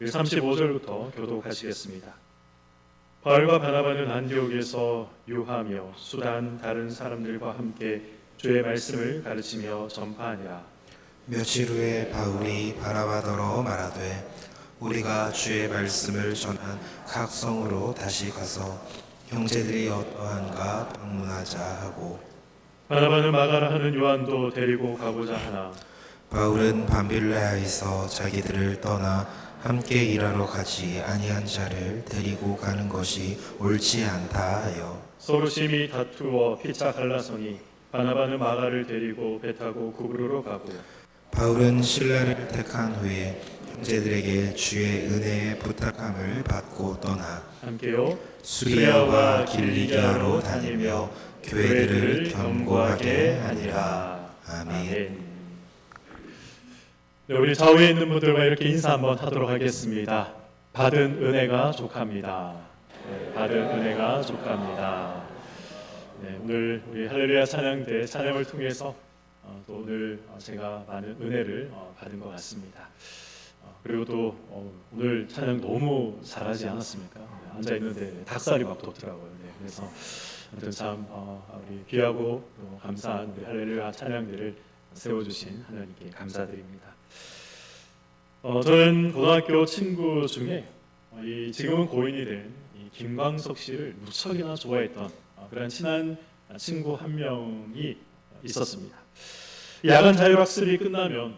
35절부터 교독하시겠습니다. 바울과 바나바는 안디옥에서 유하며 수단 다른 사람들과 함께 주의 말씀을 가르치며 전파하니라. 며칠 후에 바울이 바나바더러 말하되 우리가 주의 말씀을 전한 각 성으로 다시 가서 형제들이 어떠한가 방문하자 하고, 바나바는 마가라 하는 요한도 데리고 가고자 하나 바울은 밤빌레아에서 자기들을 떠나 함께 일하러 가지 아니한 자를 데리고 가는 것이 옳지 않다 하여 서로 심히 다투어 피차 갈라서니 바나바는 마가를 데리고 배 타고 구브로로 가고 바울은 신라를 택한 후에 형제들에게 주의 은혜의 부탁함을 받고 떠나 함께요 수리아와 길리기아로 다니며 교회들을 견고하게 하니라. 아멘. 네, 우리 좌우에 있는 분들과 이렇게 인사 한번 하도록 하겠습니다. 받은 은혜가 족합니다. 네, 받은 은혜가 족합니다. 네, 오늘 우리 할렐루야 찬양대 찬양을 통해서 또 오늘 제가 많은 은혜를 받은 것 같습니다. 그리고 또 오늘 찬양 너무 잘하지 않았습니까? 네, 앉아 있는데 닭살이 막 돋더라고요. 네, 그래서 아무튼 참 우리 귀하고 또 감사한 우리 할렐루야 찬양들을 세워주신 하나님께 감사드립니다. 저는 고등학교 친구 중에 지금은 고인이 된 김광석 씨를 무척이나 좋아했던 그런 친한 친구 한 명이 있었습니다. 야간 자율학습이 끝나면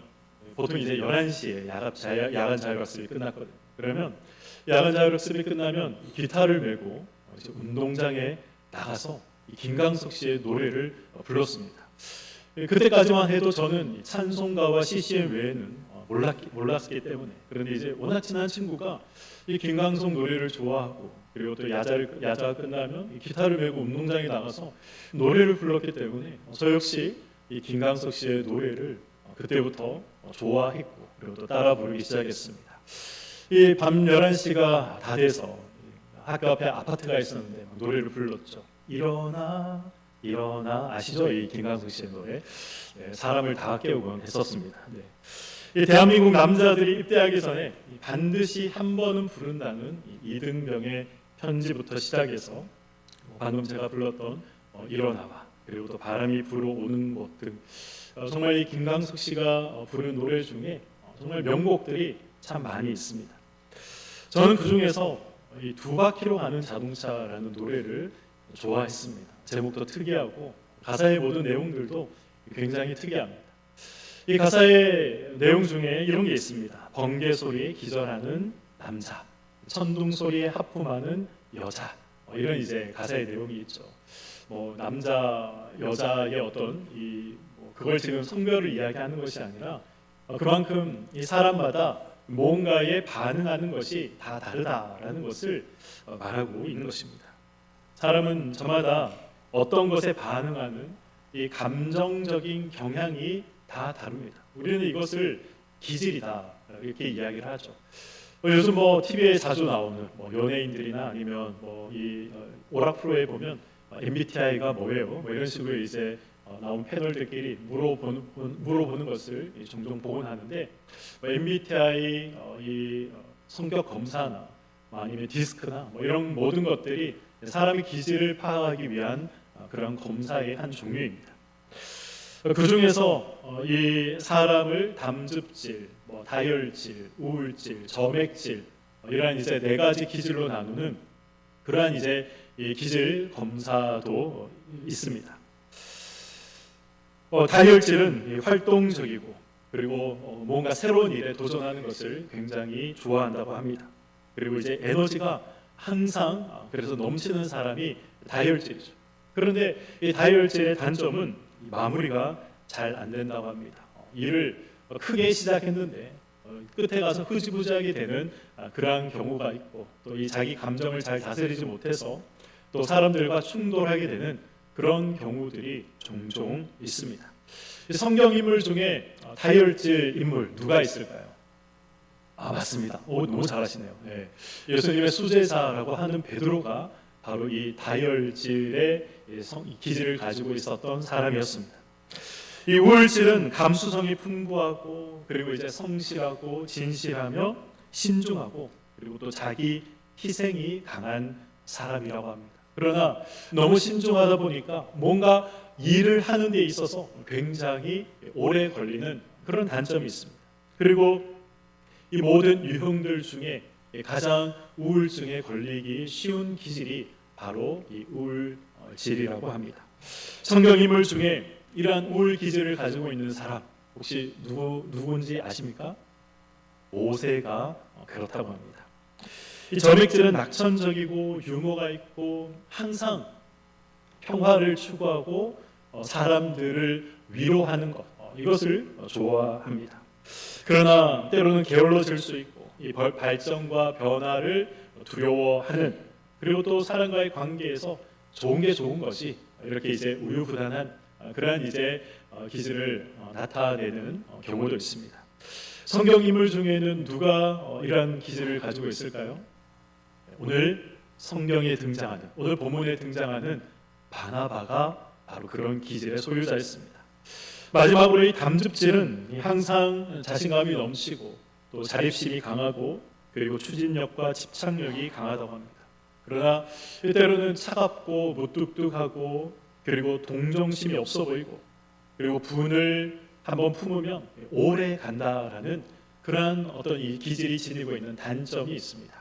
보통 이제 11시에 야간 자율학습이 끝났거든요. 그러면 야간 자율학습이 끝나면 기타를 메고 이제 운동장에 나가서 김광석 씨의 노래를 불렀습니다. 그때까지만 해도 저는 찬송가와 CCM 외에는 몰랐기 때문에, 그런데 이제 워낙 친한 친구가 이 김광석 노래를 좋아하고 그리고 또 야자가 끝나면 이 기타를 메고 운동장에 나가서 노래를 불렀기 때문에 저 역시 이 김광석 씨의 노래를 그때부터 좋아했고 그리고 또 따라 부르기 시작했습니다. 이 밤 11시가 다 돼서 학교 앞에 아파트가 있었는데 노래를 불렀죠. 일어나 일어나, 아시죠? 이 김광석 씨의 노래. 네, 사람을 다 깨우곤 했었습니다. 네. 이 대한민국 남자들이 입대하기 전에 반드시 한 번은 부른다는 이등병의 편지부터 시작해서 방금 제가 불렀던 일어나와 그리고 또 바람이 불어오는 것 등 정말 이 김광석 씨가 부른 노래 중에 정말 명곡들이 참 많이 있습니다. 저는 그 중에서 이 두 바퀴로 가는 자동차라는 노래를 좋아했습니다. 제목도 특이하고 가사의 모든 내용들도 굉장히 특이합니다. 이 가사의 내용 중에 이런 게 있습니다. 번개 소리에 기절하는 남자, 천둥 소리에 하품하는 여자, 이런 이제 가사의 내용이 있죠. 남자 여자의 어떤 그걸 지금 성별을 이야기하는 것이 아니라 그만큼 이 사람마다 뭔가에 반응하는 것이 다 다르다라는 것을 말하고 있는 것입니다. 사람은 저마다 어떤 것에 반응하는 이 감정적인 경향이 다 다릅니다. 우리는 이것을 기질이다 이렇게 이야기를 하죠. 요즘 TV에 자주 나오는 연예인들이나 아니면 이 오락 프로에 보면 MBTI가 뭐예요? 이런 식으로 이제 나온 패널들끼리 물어보는 것을 종종 보곤 하는데 MBTI 이 성격 검사나 아니면 디스크나 이런 모든 것들이 사람의 기질을 파악하기 위한 그런 검사의 한 종류입니다. 그 중에서 이 사람을 담즙질, 다혈질, 우울질, 점액질 이러한 이제 네 가지 기질로 나누는 그러한 이제 이 기질 검사도 있습니다. 다혈질은 활동적이고 그리고 뭔가 새로운 일에 도전하는 것을 굉장히 좋아한다고 합니다. 그리고 이제 에너지가 항상 그래서 넘치는 사람이 다혈질이죠. 그런데 이 다혈질의 단점은 마무리가 잘 안 된다고 합니다. 일을 크게 시작했는데 끝에 가서 흐지부지하게 되는 그러한 경우가 있고 또 이 자기 감정을 잘 다스리지 못해서 또 사람들과 충돌하게 되는 그런 경우들이 종종 있습니다. 성경 인물 중에 다혈질 인물 누가 있을까요? 맞습니다. 너무 잘하시네요. 네. 예수님의 수제자라고 하는 베드로가 바로 이 다혈질의 기질을 가지고 있었던 사람이었습니다. 이 우울질은 감수성이 풍부하고 그리고 이제 성실하고 진실하며 신중하고 그리고 또 자기 희생이 강한 사람이라고 합니다. 그러나 너무 신중하다 보니까 뭔가 일을 하는 데 있어서 굉장히 오래 걸리는 그런 단점이 있습니다. 그리고 이 모든 유형들 중에 가장 우울증에 걸리기 쉬운 기질이 바로 이 우울질이라고 합니다. 성경 인물 중에 이러한 우울 기질을 가지고 있는 사람 혹시 누군지 아십니까? 모세가 그렇다고 합니다. 이 점액질은 낙천적이고 유머가 있고 항상 평화를 추구하고 사람들을 위로하는 것 이것을 좋아합니다. 그러나 때로는 게을러질 수 있고 이 발전과 변화를 두려워하는 그리고 또 사람과의 관계에서 좋은 게 좋은 것이 이렇게 이제 우유부단한 그러한 이제 기질을 나타내는 경우도 있습니다. 성경 인물 중에는 누가 이러한 기질을 가지고 있을까요? 오늘 성경에 등장하는 오늘 본문에 등장하는 바나바가 바로 그런 기질의 소유자였습니다. 마지막으로 이 담즙질은 항상 자신감이 넘치고 또 자립심이 강하고 그리고 추진력과 집착력이 강하다고 합니다. 그러나 때로는 차갑고 무뚝뚝하고 그리고 동정심이 없어 보이고 그리고 분을 한번 품으면 오래 간다라는 그러한 어떤 이 기질이 지니고 있는 단점이 있습니다.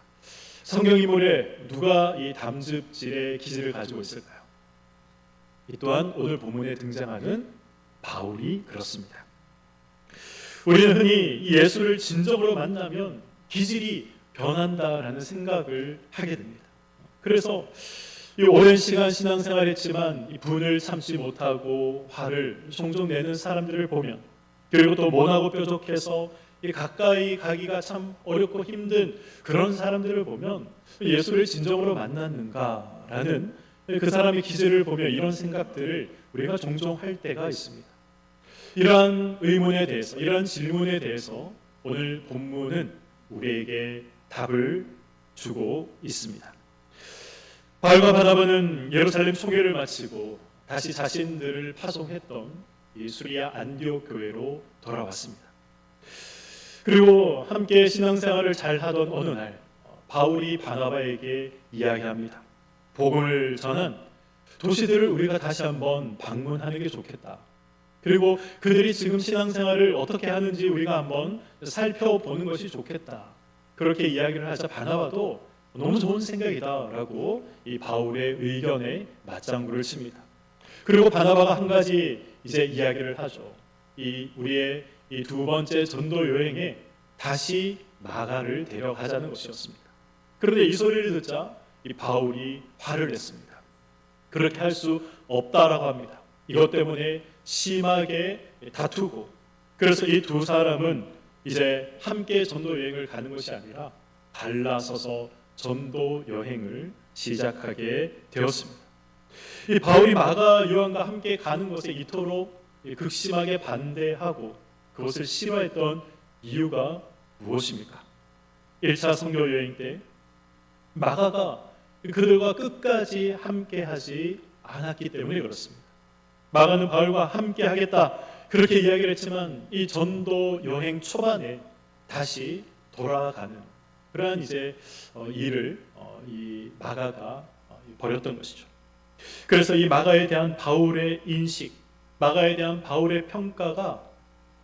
성경 인물에 누가 이 담즙질의 기질을 가지고 있을까요? 이 또한 오늘 본문에 등장하는 바울이 그렇습니다. 우리는 흔히 예수를 진정으로 만나면 기질이 변한다라는 생각을 하게 됩니다. 그래서 이 오랜 시간 신앙생활했지만 이 분을 참지 못하고 화를 종종 내는 사람들을 보면 그리고 또 모나고 뾰족해서 가까이 가기가 참 어렵고 힘든 그런 사람들을 보면 예수를 진정으로 만났는가라는 그 사람의 기질을 보며 이런 생각들을 우리가 종종 할 때가 있습니다. 이러한 의문에 대해서 이러한 질문에 대해서 오늘 본문은 우리에게 답을 주고 있습니다. 바울과 바나바는 예루살렘 소개를 마치고 다시 자신들을 파송했던 이 수리아 안디옥 교회로 돌아왔습니다. 그리고 함께 신앙생활을 잘 하던 어느 날 바울이 바나바에게 이야기합니다. 복음을 전한 도시들을 우리가 다시 한번 방문하는 게 좋겠다. 그리고 그들이 지금 신앙생활을 어떻게 하는지 우리가 한번 살펴보는 것이 좋겠다. 그렇게 이야기를 하자 바나바도 너무 좋은 생각이다라고 이 바울의 의견에 맞장구를 칩니다. 그리고 바나바가 한 가지 이제 이야기를 하죠. 이 우리의 이 두 번째 전도 여행에 다시 마가를 데려가자는 것이었습니다. 그런데 이 소리를 듣자 이 바울이 화를 냈습니다. 그렇게 할 수 없다라고 합니다. 이것 때문에 심하게 다투고 그래서 이 두 사람은 이제 함께 전도 여행을 가는 것이 아니라 갈라서서 전도 여행을 시작하게 되었습니다. 이 바울이 마가 요한과 함께 가는 것에 이토록 극심하게 반대하고 그것을 싫어했던 이유가 무엇입니까? 1차 선교 여행 때 마가가 그들과 끝까지 함께하지 않았기 때문에 그렇습니다. 마가는 바울과 함께하겠다 그렇게 이야기를 했지만 이 전도 여행 초반에 다시 돌아가는 그러한 이제 일을 이 마가가 벌였던 것이죠. 그래서 이 마가에 대한 바울의 인식, 마가에 대한 바울의 평가가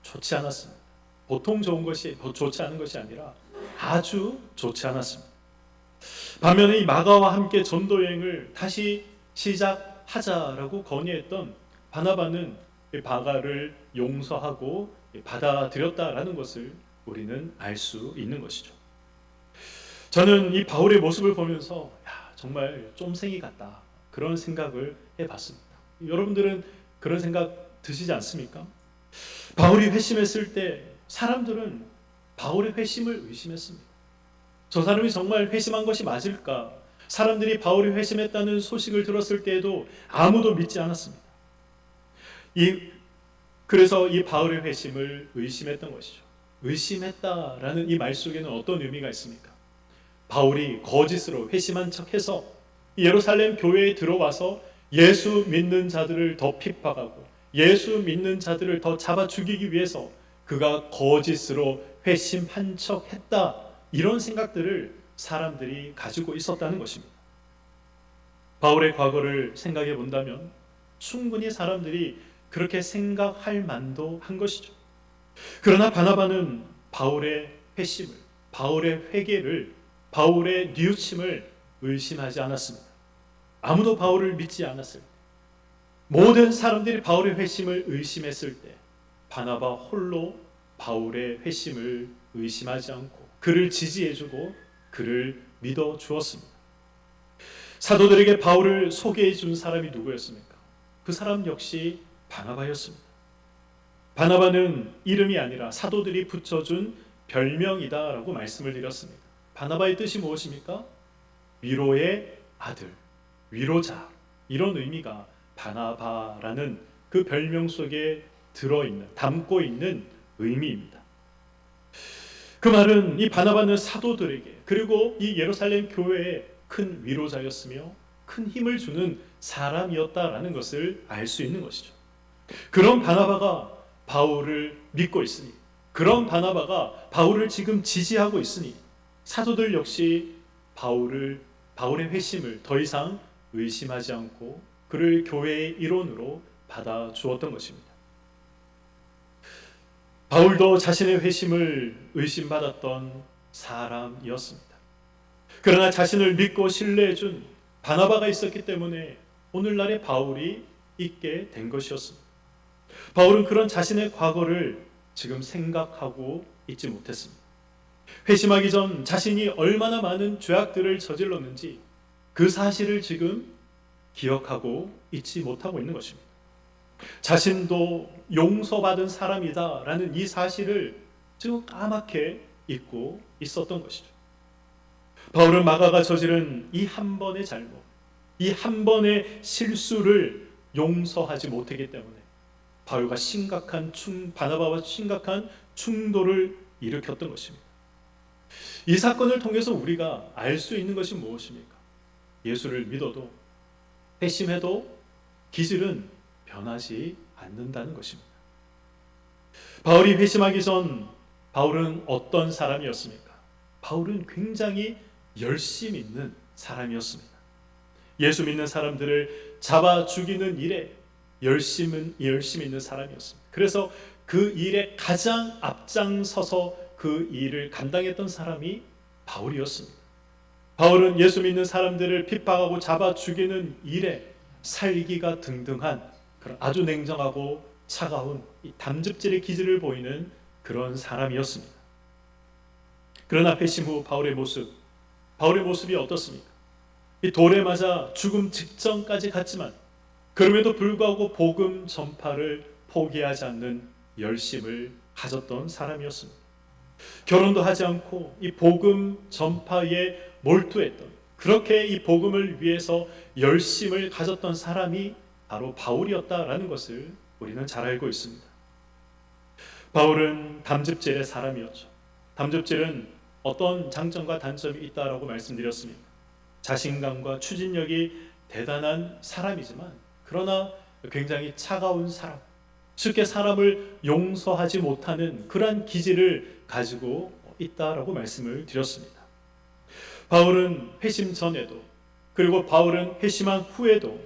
좋지 않았습니다. 보통 좋지 않은 것이 아니라 아주 좋지 않았습니다. 반면에 이 마가와 함께 전도 여행을 다시 시작하자라고 건의했던 바나바는 마가를 용서하고 받아들였다라는 것을 우리는 알 수 있는 것이죠. 저는 이 바울의 모습을 보면서 정말 쫌생이 같다 그런 생각을 해봤습니다. 여러분들은 그런 생각 드시지 않습니까? 바울이 회심했을 때 사람들은 바울의 회심을 의심했습니다. 저 사람이 정말 회심한 것이 맞을까? 사람들이 바울이 회심했다는 소식을 들었을 때에도 아무도 믿지 않았습니다. 그래서 이 바울의 회심을 의심했던 것이죠. 의심했다라는 이 말 속에는 어떤 의미가 있습니까? 바울이 거짓으로 회심한 척해서 예루살렘 교회에 들어와서 예수 믿는 자들을 더 핍박하고 예수 믿는 자들을 더 잡아 죽이기 위해서 그가 거짓으로 회심한 척 했다 이런 생각들을 사람들이 가지고 있었다는 것입니다. 바울의 과거를 생각해 본다면 충분히 사람들이 그렇게 생각할 만도 한 것이죠. 그러나 바나바는 바울의 회심을, 바울의 회개를, 바울의 뉘우침을 의심하지 않았습니다. 아무도 바울을 믿지 않았을 때, 모든 사람들이 바울의 회심을 의심했을 때 바나바 홀로 바울의 회심을 의심하지 않고 그를 지지해주고 그를 믿어 주었습니다. 사도들에게 바울을 소개해 준 사람이 누구였습니까? 그 사람 역시 바나바였습니다. 바나바는 이름이 아니라 사도들이 붙여준 별명이다라고 말씀을 드렸습니다. 바나바의 뜻이 무엇입니까? 위로의 아들, 위로자, 이런 의미가 바나바라는 그 별명 속에 담고 있는 의미입니다. 그 말은 이 바나바는 사도들에게 그리고 이 예루살렘 교회에 큰 위로자였으며 큰 힘을 주는 사람이었다라는 것을 알 수 있는 것이죠. 그런 바나바가 바울을 믿고 있으니, 그런 바나바가 바울을 지금 지지하고 있으니 사도들 역시 바울의 회심을 더 이상 의심하지 않고 그를 교회의 일원으로 받아 주었던 것입니다. 바울도 자신의 회심을 의심받았던 사람이었습니다. 그러나 자신을 믿고 신뢰해 준 바나바가 있었기 때문에 오늘날의 바울이 있게 된 것이었습니다. 바울은 그런 자신의 과거를 지금 생각하고 있지 못했습니다. 회심하기 전 자신이 얼마나 많은 죄악들을 저질렀는지 그 사실을 지금 기억하고 있지 못하고 있는 것입니다. 자신도 용서받은 사람이다라는 이 사실을 지금 까맣게 잊고 있었던 것이죠. 바울은 마가가 저지른 이 한 번의 잘못, 이 한 번의 실수를 용서하지 못했기 때문에 바나바와 심각한 충돌을 일으켰던 것입니다. 이 사건을 통해서 우리가 알 수 있는 것이 무엇입니까? 예수를 믿어도 회심해도 기질은 변하지 않는다는 것입니다. 바울이 회심하기 전 바울은 어떤 사람이었습니까? 바울은 굉장히 열심 있는 사람이었습니다. 예수 믿는 사람들을 잡아 죽이는 일에 열심 있는 사람이었습니다. 그래서 그 일에 가장 앞장서서 그 일을 감당했던 사람이 바울이었습니다. 바울은 예수 믿는 사람들을 핍박하고 잡아 죽이는 일에 살기가 등등한 그런 아주 냉정하고 차가운 이 담즙질의 기질을 보이는 그런 사람이었습니다. 그러나 회심 후 바울의 모습이 어떻습니까? 이 돌에 맞아 죽음 직전까지 갔지만 그럼에도 불구하고 복음 전파를 포기하지 않는 열심을 가졌던 사람이었습니다. 결혼도 하지 않고 이 복음 전파에 몰두했던, 그렇게 이 복음을 위해서 열심을 가졌던 사람이 바로 바울이었다라는 것을 우리는 잘 알고 있습니다. 바울은 담즙질의 사람이었죠. 담즙질은 어떤 장점과 단점이 있다라고 말씀드렸습니다. 자신감과 추진력이 대단한 사람이지만 그러나 굉장히 차가운 사람, 쉽게 사람을 용서하지 못하는 그러한 기질을 가지고 있다라고 말씀을 드렸습니다. 바울은 회심 전에도 그리고 바울은 회심한 후에도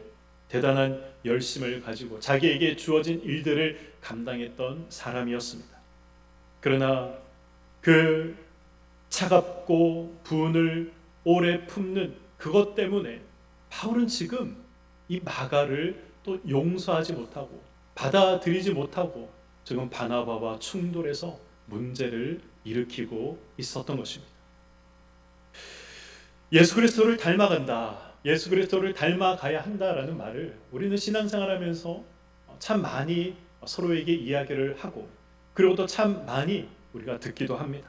대단한 열심을 가지고 자기에게 주어진 일들을 감당했던 사람이었습니다. 그러나 그 차갑고 분을 오래 품는 그것 때문에 바울은 지금 이 마가를 또 용서하지 못하고 받아들이지 못하고 지금 바나바와 충돌해서 문제를 일으키고 있었던 것입니다. 예수 그리스도를 닮아간다, 예수 그리스도를 닮아가야 한다라는 말을 우리는 신앙생활하면서 참 많이 서로에게 이야기를 하고 그리고 또 참 많이 우리가 듣기도 합니다.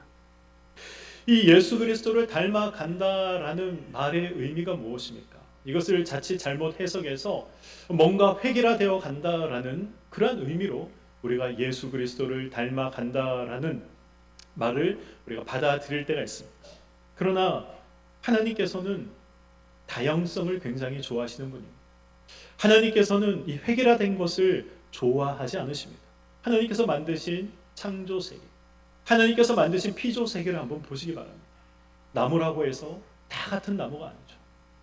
이 예수 그리스도를 닮아간다라는 말의 의미가 무엇입니까? 이것을 자칫 잘못 해석해서 뭔가 획일화되어 간다라는 그런 의미로 우리가 예수 그리스도를 닮아간다라는 말을 우리가 받아들일 때가 있습니다. 그러나 하나님께서는 다양성을 굉장히 좋아하시는 분입니다. 하나님께서는 이 획일화된 것을 좋아하지 않으십니다. 하나님께서 만드신 창조 세계, 하나님께서 만드신 피조 세계를 한번 보시기 바랍니다. 나무라고 해서 다 같은 나무가 아니죠.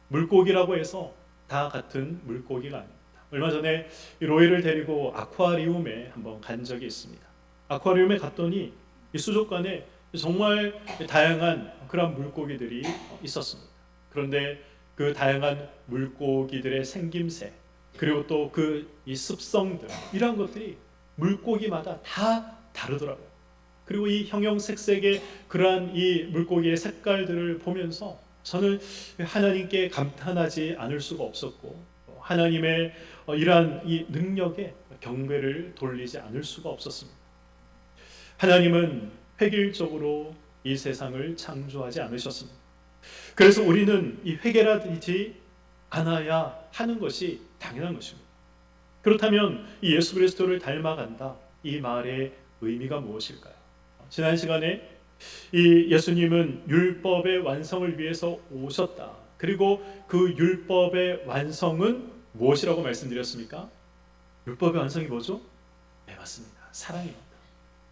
물고기라고 해서 다 같은 물고기가 아닙니다. 얼마 전에 로이를 데리고 아쿠아리움에 한번 간 적이 있습니다. 아쿠아리움에 갔더니 이 수족관에 정말 다양한 그런 물고기들이 있었습니다. 그런데 그 다양한 물고기들의 생김새, 그리고 또 그 이 습성들, 이런 것들이 물고기마다 다 다르더라고요. 그리고 이 형형색색의 그러한 이 물고기의 색깔들을 보면서 저는 하나님께 감탄하지 않을 수가 없었고, 하나님의 이러한 이 능력에 경배를 돌리지 않을 수가 없었습니다. 하나님은 획일적으로 이 세상을 창조하지 않으셨습니다. 그래서 우리는 이 획일화되지 않아야 하는 것이 당연한 것입니다. 그렇다면 이 예수 그리스도를 닮아간다, 이 말의 의미가 무엇일까요? 지난 시간에 이 예수님은 율법의 완성을 위해서 오셨다. 그리고 그 율법의 완성은 무엇이라고 말씀드렸습니까? 율법의 완성이 뭐죠? 네, 맞습니다. 사랑입니다.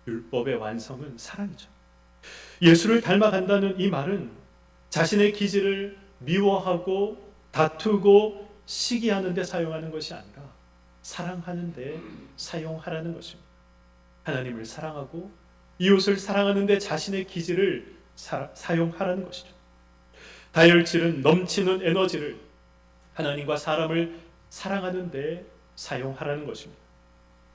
율법의 완성은 사랑이죠. 예수를 닮아간다는 이 말은 자신의 기질을 미워하고 다투고 시기하는 데 사용하는 것이 아니라 사랑하는 데 사용하라는 것입니다. 하나님을 사랑하고 이웃을 사랑하는 데 자신의 기질을 사용하라는 것이죠. 다혈질은 넘치는 에너지를 하나님과 사람을 사랑하는 데 사용하라는 것입니다.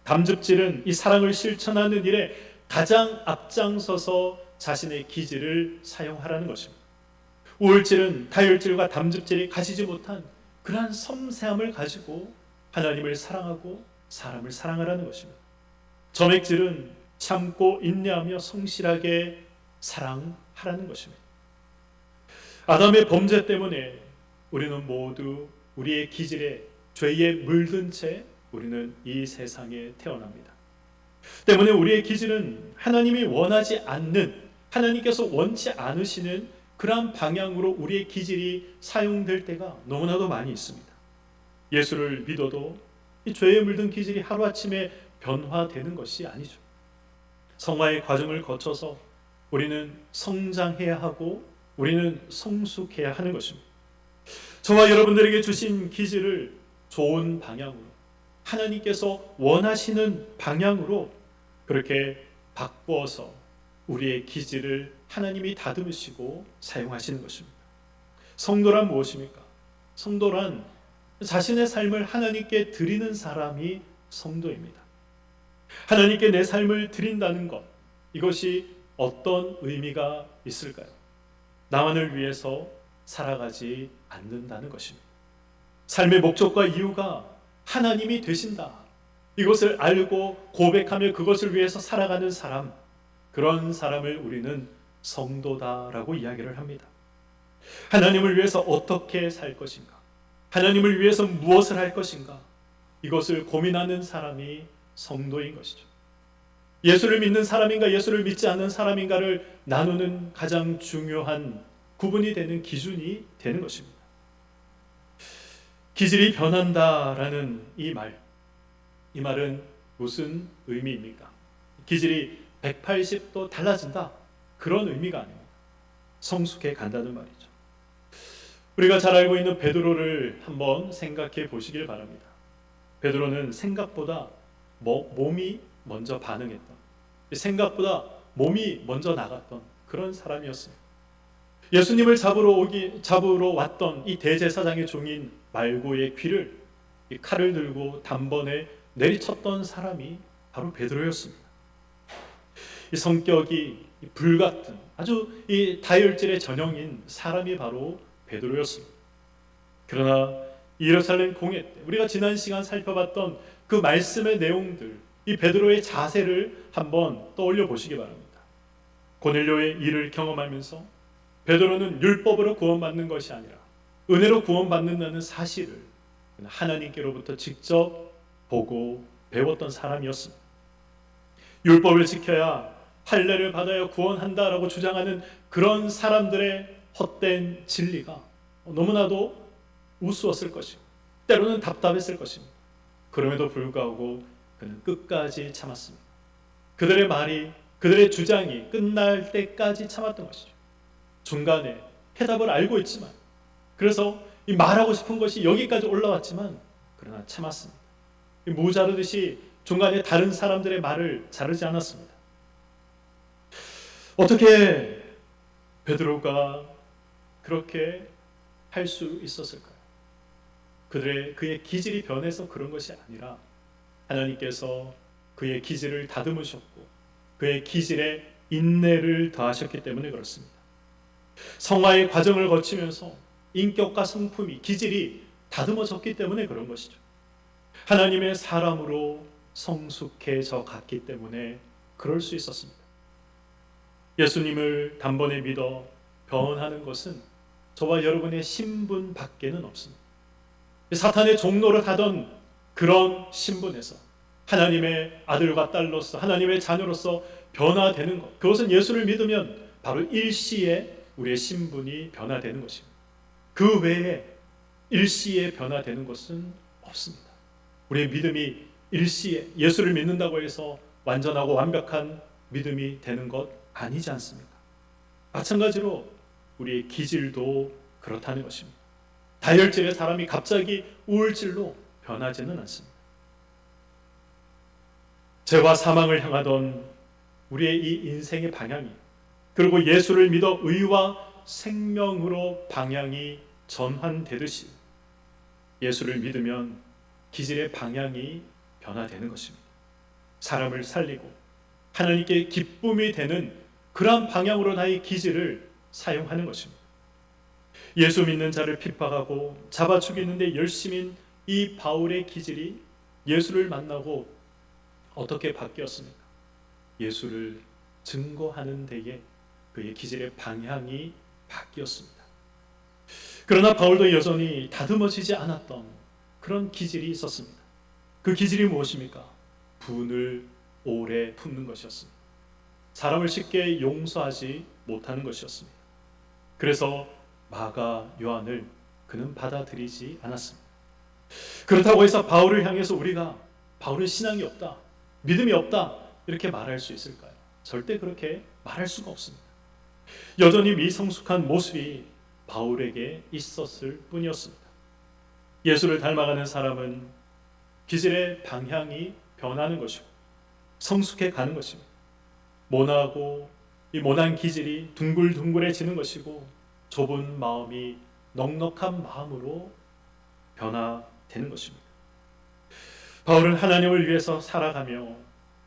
담즙질은 이 사랑을 실천하는 일에 가장 앞장서서 자신의 기질을 사용하라는 것입니다. 우울질은 다혈질과 담즙질이 가지지 못한 그러한 섬세함을 가지고 하나님을 사랑하고 사람을 사랑하라는 것입니다. 점액질은 참고 인내하며 성실하게 사랑하라는 것입니다. 아담의 범죄 때문에 우리는 모두 우리의 기질에 죄에 물든 채 우리는 이 세상에 태어납니다. 때문에 우리의 기질은 하나님이 원하지 않는, 하나님께서 원치 않으시는 그러한 방향으로 우리의 기질이 사용될 때가 너무나도 많이 있습니다. 예수를 믿어도 이 죄에 물든 기질이 하루아침에 변화되는 것이 아니죠. 성화의 과정을 거쳐서 우리는 성장해야 하고 우리는 성숙해야 하는 것입니다. 저와 여러분들에게 주신 기질을 좋은 방향으로, 하나님께서 원하시는 방향으로 그렇게 바꾸어서 우리의 기질을 하나님이 다듬으시고 사용하시는 것입니다. 성도란 무엇입니까? 성도란 자신의 삶을 하나님께 드리는 사람이 성도입니다. 하나님께 내 삶을 드린다는 것, 이것이 어떤 의미가 있을까요? 나만을 위해서 살아가지 않는다는 것입니다. 삶의 목적과 이유가 하나님이 되신다, 이것을 알고 고백하며 그것을 위해서 살아가는 사람, 그런 사람을 우리는 성도다라고 이야기를 합니다. 하나님을 위해서 어떻게 살 것인가, 하나님을 위해서 무엇을 할 것인가, 이것을 고민하는 사람이 성도인 것이죠. 예수를 믿는 사람인가 예수를 믿지 않는 사람인가를 나누는 가장 중요한 구분이 되는 기준이 되는 것입니다. 기질이 변한다라는 이 말은 무슨 의미입니까? 기질이 180도 달라진다, 그런 의미가 아닙니다. 성숙해 간다는 말이죠. 우리가 잘 알고 있는 베드로를 한번 생각해 보시길 바랍니다. 베드로는 생각보다 몸이 먼저 반응했던, 생각보다 몸이 먼저 나갔던 그런 사람이었습니다. 예수님을 잡으러 왔던 이 대제사장의 종인 말고의 귀를 이 칼을 들고 단번에 내리쳤던 사람이 바로 베드로였습니다. 이 성격이 불같은 아주 이 다혈질의 전형인 사람이 바로 베드로였습니다. 그러나 예루살렘 공회 때 우리가 지난 시간 살펴봤던 그 말씀의 내용들, 이 베드로의 자세를 한번 떠올려 보시기 바랍니다. 고넬료의 일을 경험하면서 베드로는 율법으로 구원받는 것이 아니라 은혜로 구원받는다는 사실을 하나님께로부터 직접 보고 배웠던 사람이었습니다. 율법을 지켜야 할례를 받아야 구원한다라고 주장하는 그런 사람들의 헛된 진리가 너무나도 우스웠을 것이고 때로는 답답했을 것입니다. 그럼에도 불구하고 그는 끝까지 참았습니다. 그들의 말이, 그들의 주장이 끝날 때까지 참았던 것이죠. 중간에 해답을 알고 있지만, 그래서 이 말하고 싶은 것이 여기까지 올라왔지만 그러나 참았습니다. 모자르듯이 중간에 다른 사람들의 말을 자르지 않았습니다. 어떻게 베드로가 그렇게 할 수 있었을까요? 그의 기질이 변해서 그런 것이 아니라 하나님께서 그의 기질을 다듬으셨고 그의 기질에 인내를 더하셨기 때문에 그렇습니다. 성화의 과정을 거치면서 인격과 성품이, 기질이 다듬어졌기 때문에 그런 것이죠. 하나님의 사람으로 성숙해져 갔기 때문에 그럴 수 있었습니다. 예수님을 단번에 믿어 변하는 것은 저와 여러분의 신분 밖에는 없습니다. 사탄의 종노를 하던 그런 신분에서 하나님의 아들과 딸로서, 하나님의 자녀로서 변화되는 것, 그것은 예수를 믿으면 바로 일시에 우리의 신분이 변화되는 것입니다. 그 외에 일시에 변화되는 것은 없습니다. 우리의 믿음이 일시에 예수를 믿는다고 해서 완전하고 완벽한 믿음이 되는 것 아니지 않습니까? 마찬가지로 우리의 기질도 그렇다는 것입니다. 다혈질의 사람이 갑자기 우울질로 변하지는 않습니다. 죄와 사망을 향하던 우리의 이 인생의 방향이, 그리고 예수를 믿어 의와 생명으로 방향이 전환되듯이 예수를 믿으면 기질의 방향이 변화되는 것입니다. 사람을 살리고 하나님께 기쁨이 되는 그러한 방향으로 나의 기질을 사용하는 것입니다. 예수 믿는 자를 핍박하고 잡아 죽이는데 열심인 이 바울의 기질이 예수를 만나고 어떻게 바뀌었습니까? 예수를 증거하는 데에 그의 기질의 방향이 바뀌었습니다. 그러나 바울도 여전히 다듬어지지 않았던 그런 기질이 있었습니다. 그 기질이 무엇입니까? 분을 오래 품는 것이었습니다. 사람을 쉽게 용서하지 못하는 것이었습니다. 그래서 마가 요한을 그는 받아들이지 않았습니다. 그렇다고 해서 바울을 향해서 우리가 바울은 신앙이 없다, 믿음이 없다 이렇게 말할 수 있을까요? 절대 그렇게 말할 수가 없습니다. 여전히 미성숙한 모습이 바울에게 있었을 뿐이었습니다. 예수를 닮아가는 사람은 기질의 방향이 변하는 것이고 성숙해 가는 것입니다. 모나고 이 모난 기질이 둥글둥글해지는 것이고 좁은 마음이 넉넉한 마음으로 변화되는 것입니다. 바울은 하나님을 위해서 살아가며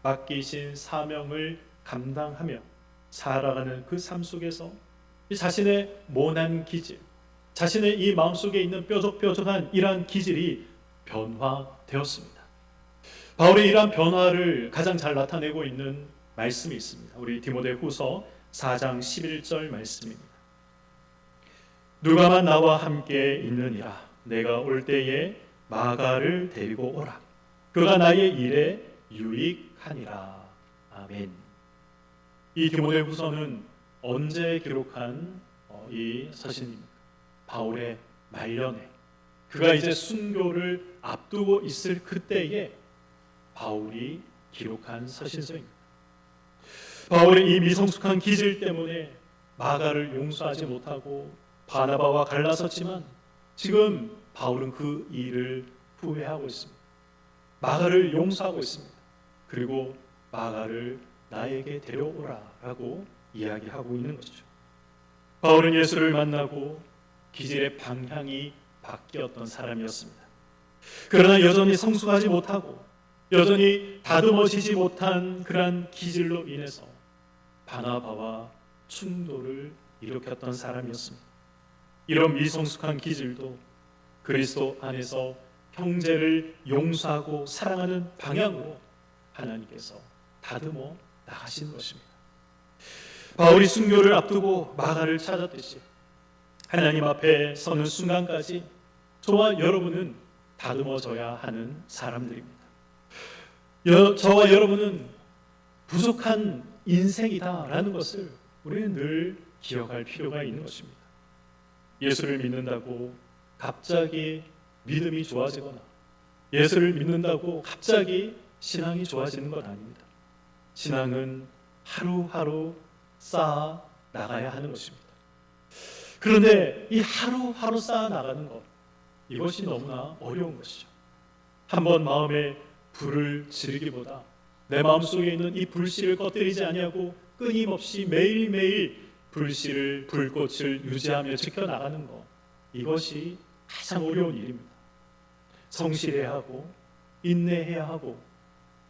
맡기신 사명을 감당하며 살아가는 그 삶 속에서 이 자신의 모난 기질, 자신의 이 마음속에 있는 뾰족뾰족한 이러한 기질이 변화되었습니다. 바울의 이러한 변화를 가장 잘 나타내고 있는 말씀이 있습니다. 우리 디모데후서 4장 11절 말씀입니다. 누가만 나와 함께 있느니라. 내가 올 때에 마가를 데리고 오라. 그가 나의 일에 유익하니라. 아멘. 이 디모데후서는 언제 기록한 이 서신입니까? 바울의 말년에, 그가 이제 순교를 앞두고 있을 그때에 바울이 기록한 서신서입니다. 바울의 이 미성숙한 기질 때문에 마가를 용서하지 못하고 바나바와 갈라섰지만 지금 바울은 그 일을 후회하고 있습니다. 마가를 용서하고 있습니다. 그리고 마가를 나에게 데려오라 라고 이야기하고 있는 것이죠. 바울은 예수를 만나고 기질의 방향이 바뀌었던 사람이었습니다. 그러나 여전히 성숙하지 못하고 여전히 다듬어지지 못한 그러한 기질로 인해서 바나바와 충돌을 일으켰던 사람이었습니다. 이런 미성숙한 기질도 그리스도 안에서 형제를 용서하고 사랑하는 방향으로 하나님께서 다듬어 나가신 것입니다. 바울이 순교를 앞두고 마가를 찾았듯이 하나님 앞에 서는 순간까지 저와 여러분은 다듬어져야 하는 사람들입니다. 저와 여러분은 부족한 인생이다라는 것을 우리는 늘 기억할 필요가 있는 것입니다. 예수를 믿는다고 갑자기 믿음이 좋아지거나 예수를 믿는다고 갑자기 신앙이 좋아지는 것 아닙니다. 신앙은 하루하루 쌓아 나가야 하는 것입니다. 그런데 이 하루하루 쌓아 나가는 것, 이것이 너무나 어려운 것이죠. 한번 마음에 불을 지르기보다 내 마음속에 있는 이 불씨를 꺼뜨리지 아니하고 끊임없이 매일매일 불꽃을 유지하며 지켜나가는 것, 이것이 가장 어려운 일입니다. 성실해야 하고 인내해야 하고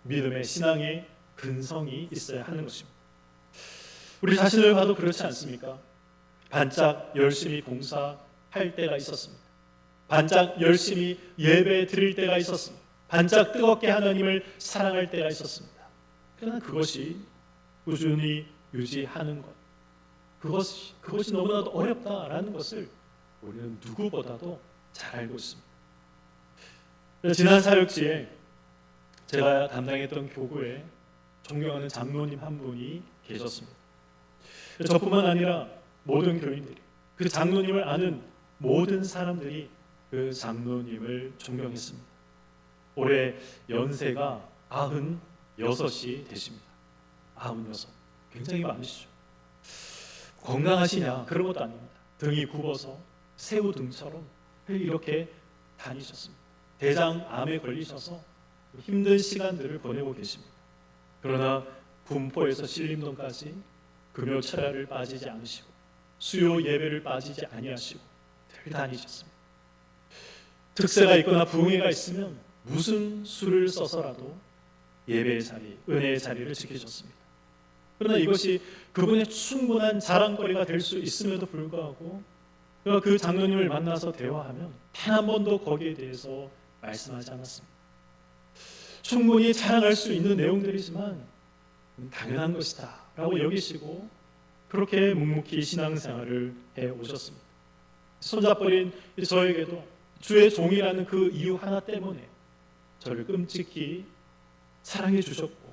믿음의 신앙의 근성이 있어야 하는 것입니다. 우리 자신을 봐도 그렇지 않습니까? 반짝 열심히 봉사할 때가 있었습니다. 반짝 열심히 예배 드릴 때가 있었습니다. 반짝 뜨겁게 하나님을 사랑할 때가 있었습니다. 그러나 그것이 꾸준히 유지하는 것, 그것이 너무나도 어렵다라는 것을 우리는 누구보다도 잘 알고 있습니다. 지난 사역지에 제가 담당했던 교구에 존경하는 장로님 한 분이 계셨습니다. 저뿐만 아니라 모든 교인들이, 그 장로님을 아는 모든 사람들이 그 장로님을 존경했습니다. 올해 연세가 96이 되십니다. 96. 굉장히 많으시죠. 건강하시냐? 그런 것도 아닙니다. 등이 굽어서 새우 등처럼 이렇게 다니셨습니다. 대장암에 걸리셔서 힘든 시간들을 보내고 계십니다. 그러나 분포에서 신림동까지 금요철야를 빠지지 않으시고 수요 예배를 빠지지 아니하시고 늘 다니셨습니다. 특세가 있거나 부흥회가 있으면 무슨 수를 써서라도 예배의 자리, 은혜의 자리를 지키셨습니다. 그러나 이것이 그분의 충분한 자랑거리가 될 수 있음에도 불구하고 그 장로님을 만나서 대화하면 단 한 번도 거기에 대해서 말씀하지 않았습니다. 충분히 자랑할 수 있는 내용들이지만 당연한 것이다 라고 여기시고 그렇게 묵묵히 신앙생활을 해오셨습니다. 손잡버린 저에게도 주의 종이라는 그 이유 하나 때문에 저를 끔찍히 사랑해 주셨고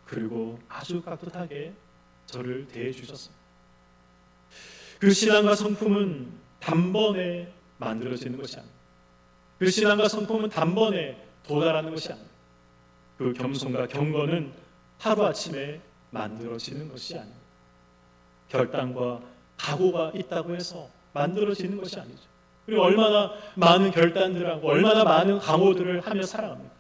그리고 아주 깍듯하게 저를 대해 주셨습니다. 그 신앙과 성품은 단번에 만들어지는 것이 아닙니다. 그 신앙과 성품은 단번에 도달하는 것이 아닙니다. 그 겸손과 경건은 하루아침에 만들어지는 것이 아닙니다. 결단과 각오가 있다고 해서 만들어지는 것이 아니죠. 그리고 얼마나 많은 결단들하고 얼마나 많은 강호들을 하며 살아갑니까?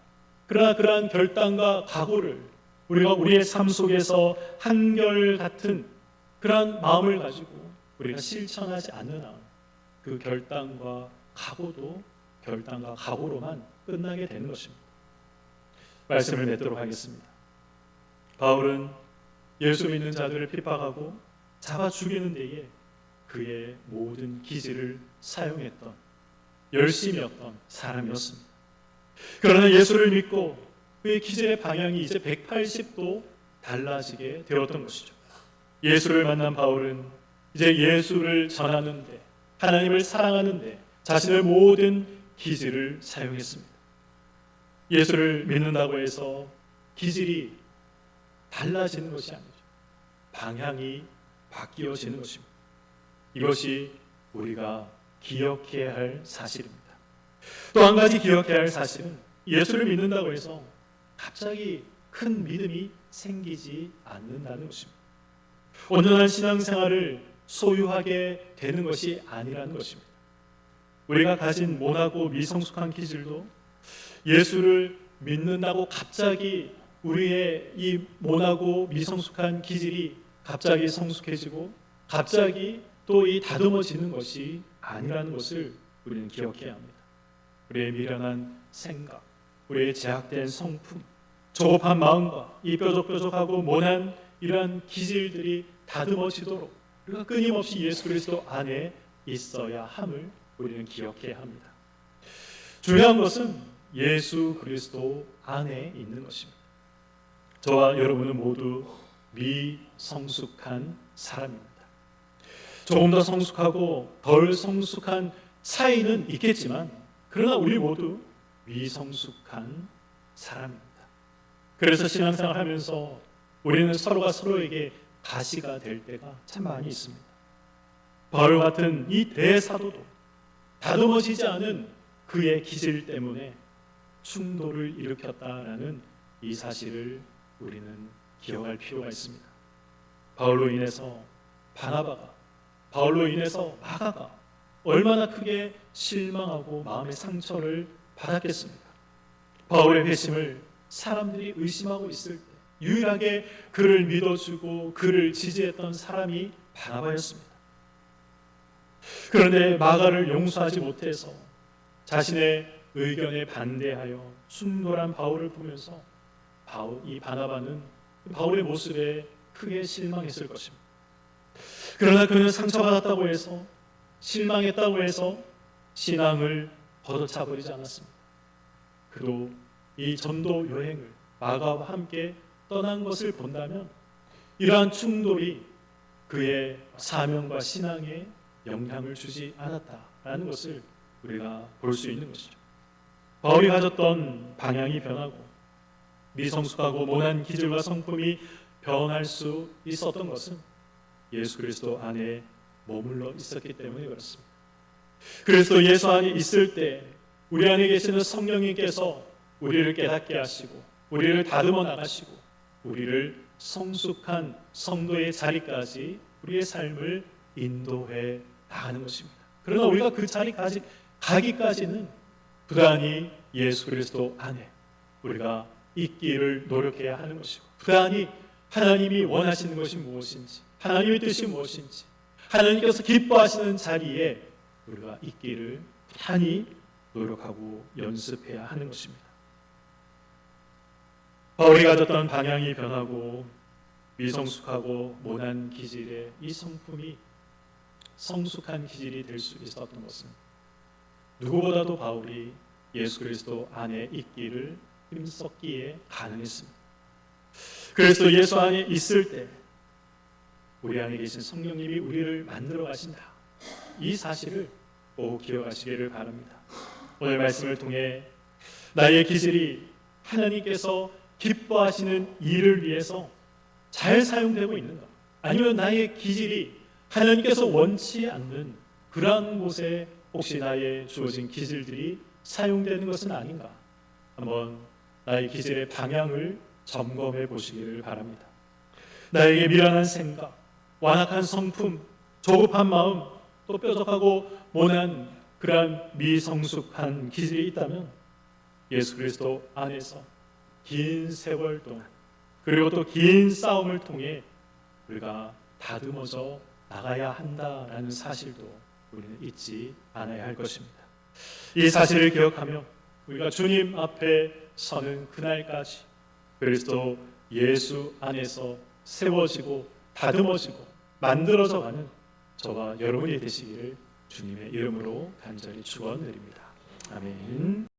그러나 그러한 결단과 각오를 우리가 우리의 삶 속에서 한결같은 그러한 마음을 가지고 우리가 실천하지 않는 한 그 결단과 각오도 결단과 각오로만 끝나게 되는 것입니다. 말씀을 맺도록 하겠습니다. 바울은 예수 믿는 자들을 핍박하고 잡아 죽이는 데에 그의 모든 기질을 사용했던 열심이었던 사람이었습니다. 그러나 예수를 믿고 그의 기질의 방향이 이제 180도 달라지게 되었던 것이죠. 예수를 만난 바울은 이제 예수를 전하는데 하나님을 사랑하는데 자신의 모든 기질을 사용했습니다. 예수를 믿는다고 해서 기질이 달라지는 것이 아니죠. 방향이 바뀌어지는 것입니다. 이것이 우리가 기억해야 할 사실입니다. 또 한 가지 기억해야 할 사실은 예수를 믿는다고 해서 갑자기 큰 믿음이 생기지 않는다는 것입니다. 온전한 신앙생활을 소유하게 되는 것이 아니라는 것입니다. 우리가 가진 모나고 미성숙한 기질도 예수를 믿는다고 갑자기 우리의 이 모나고 미성숙한 기질이 갑자기 성숙해지고 갑자기 또 이 다듬어지는 것이 아니라는 것을 우리는 기억해야 합니다. 우리의 미련한 생각, 우리의 제약된 성품, 조급한 마음과 이 뾰족뾰족하고 모난 이러한 기질들이 다듬어지도록 우리가 끊임없이 예수 그리스도 안에 있어야 함을 우리는 기억해야 합니다. 중요한 것은 예수 그리스도 안에 있는 것입니다. 저와 여러분은 모두 미성숙한 사람입니다. 조금 더 성숙하고 덜 성숙한 차이는 있겠지만 그러나 우리 모두 미성숙한 사람입니다. 그래서 신앙생활 하면서 우리는 서로가 서로에게 가시가 될 때가 참 많이 있습니다. 바울 같은 이 대사도도 다듬어지지 않은 그의 기질 때문에 충돌을 일으켰다라는 이 사실을 우리는 기억할 필요가 있습니다. 바울로 인해서 바나바가 바울로 인해서 마가가 얼마나 크게 실망하고 마음의 상처를 받았겠습니까? 바울의 회심을 사람들이 의심하고 있을 때 유일하게 그를 믿어주고 그를 지지했던 사람이 바나바였습니다. 그런데 마가를 용서하지 못해서 자신의 의견에 반대하여 충돌한 바울을 보면서 이 바나바는 바울의 모습에 크게 실망했을 것입니다. 그러나 그는 상처받았다고 해서, 실망했다고 해서 신앙을 걷어차버리지 않았습니다. 그도 이 전도 여행을 마가와 함께 떠난 것을 본다면 이러한 충돌이 그의 사명과 신앙에 영향을 주지 않았다라는 것을 우리가 볼 수 있는 것이죠. 바울이 가졌던 방향이 변하고 미성숙하고 모난 기질과 성품이 변할 수 있었던 것은 예수 그리스도 안에 머물러 있었기 때문에 그렇습니다. 그리스도 예수 안에 있을 때 우리 안에 계시는 성령님께서 우리를 깨닫게 하시고 우리를 다듬어 나가시고 우리를 성숙한 성도의 자리까지 우리의 삶을 인도해 나가는 것입니다. 그러나 우리가 그 자리까지 가기까지는 부단히 예수 그리스도 안에 우리가 있기를 노력해야 하는 것이고, 부단히 하나님이 원하시는 것이 무엇인지, 하나님의 뜻이 무엇인지, 하나님께서 기뻐하시는 자리에 우리가 있기를 부단히 노력하고 연습해야 하는 것입니다. 바울이 가졌던 방향이 변하고 미성숙하고 모난 기질의 이 성품이 성숙한 기질이 될 수 있었던 것은 누구보다도 바울이 예수 그리스도 안에 있기를 힘썼기에 가능했습니다. 그리스도 예수 안에 있을 때 우리 안에 계신 성령님이 우리를 만들어 가신다. 이 사실을 꼭 기억하시기를 바랍니다. 오늘 말씀을 통해 나의 기질이 하나님께서 기뻐하시는 일을 위해서 잘 사용되고 있는가? 아니면 나의 기질이 하나님께서 원치 않는 그러한 곳에 혹시 나의 주어진 기질들이 사용되는 것은 아닌가? 한번 나의 기질의 방향을 점검해 보시기를 바랍니다. 나에게 미련한 생각, 완악한 성품, 조급한 마음, 또 뾰족하고 모난 그러한 미성숙한 기질이 있다면 예수 그리스도 안에서 긴 세월 동안 그리고 또 긴 싸움을 통해 우리가 다듬어져 나가야 한다라는 사실도 우리는 잊지 않아야 할 것입니다. 이 사실을 기억하며 우리가 주님 앞에 서는 그날까지 그리스도 예수 안에서 세워지고 다듬어지고 만들어져가는 저와 여러분이 되시기를 주님의 이름으로 간절히 축원드립니다. 아멘.